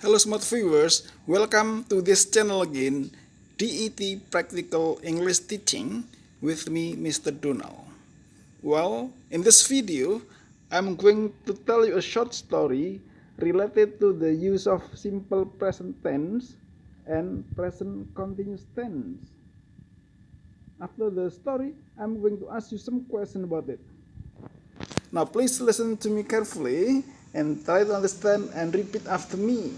Hello smart viewers, welcome to this channel again, DET Practical English Teaching with me, Mr. Donald. Well, in this video, I'm going to tell you a short story related to the use of simple present tense and present continuous tense. After the story, I'm going to ask you some questions about it. Now please listen to me carefully and try to understand and repeat after me.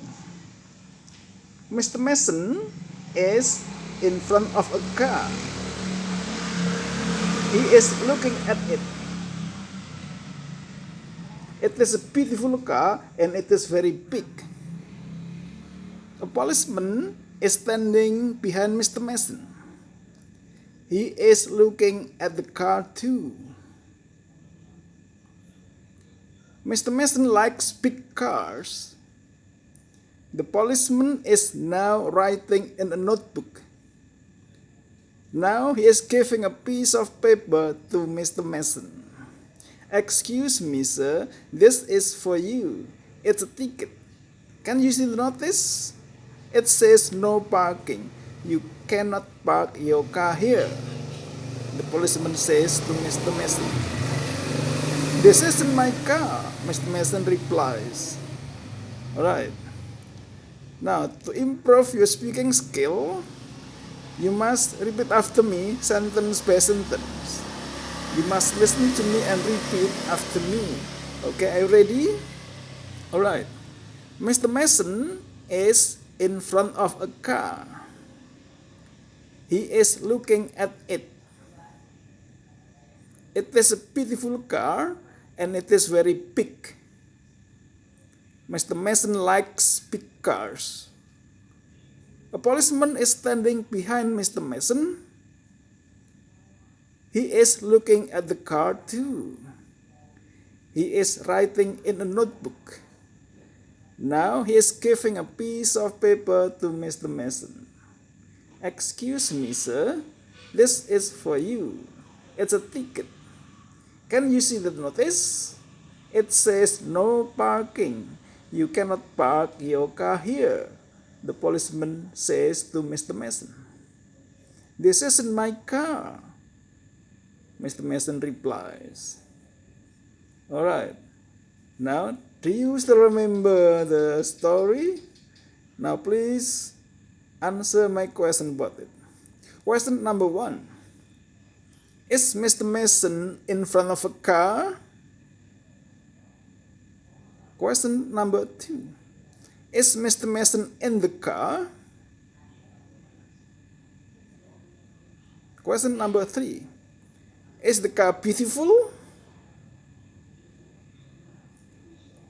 Mr. Mason is in front of a car. He is looking at it. It is a beautiful car and it is very big. A policeman is standing behind Mr. Mason. He is looking at the car too. Mr. Mason likes big cars. The policeman is now writing in a notebook. Now he is giving a piece of paper to Mr. Mason. Excuse me, sir, this is for you. It's a ticket. Can you see the notice? It says no parking. You cannot park your car here. The policeman says to Mr. Mason. This isn't my car, Mr. Mason replies. Alright. Now, to improve your speaking skill, you must repeat after me sentence by sentence. You must listen to me and repeat after me. Okay, are you ready? Alright. Mr. Mason is in front of a car. He is looking at it. It is a beautiful car and it is very big. Mr. Mason likes big cars. A policeman is standing behind Mr. Mason. He is looking at the car too. He is writing in a notebook. Now he is giving a piece of paper to Mr. Mason. Excuse me, sir, this is for you. It's a ticket. Can you see the notice? It says no parking. You cannot park your car here, the policeman says to Mr. Mason. This isn't my car, Mr. Mason replies. Alright, now do you still remember the story? Now please answer my question about it. Question number 1. Is Mr. Mason in front of a car? Question number 2. Is Mr. Mason in the car? Question number 3. Is the car beautiful?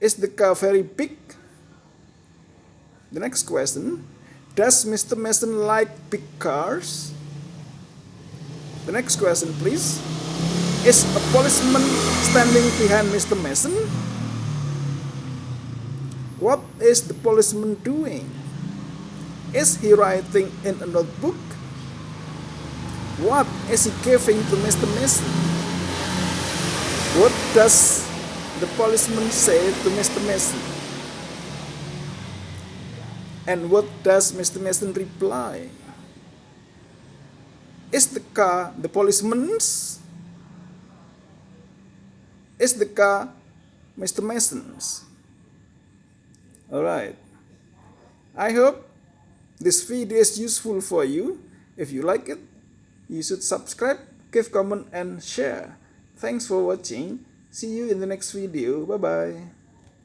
Is the car very big? The next question. Does Mr. Mason like big cars? The next question, please. Is a policeman standing behind Mr. Mason? What is the policeman doing? Is he writing in a notebook? What is he giving to Mr. Mason? What does the policeman say to Mr. Mason? And what does Mr. Mason reply? Is the car the policeman's? Is the car Mr. Mason's? Alright. I hope this video is useful for you. If you like it, you should subscribe, give comment and share. Thanks for watching. See you in the next video. Bye bye.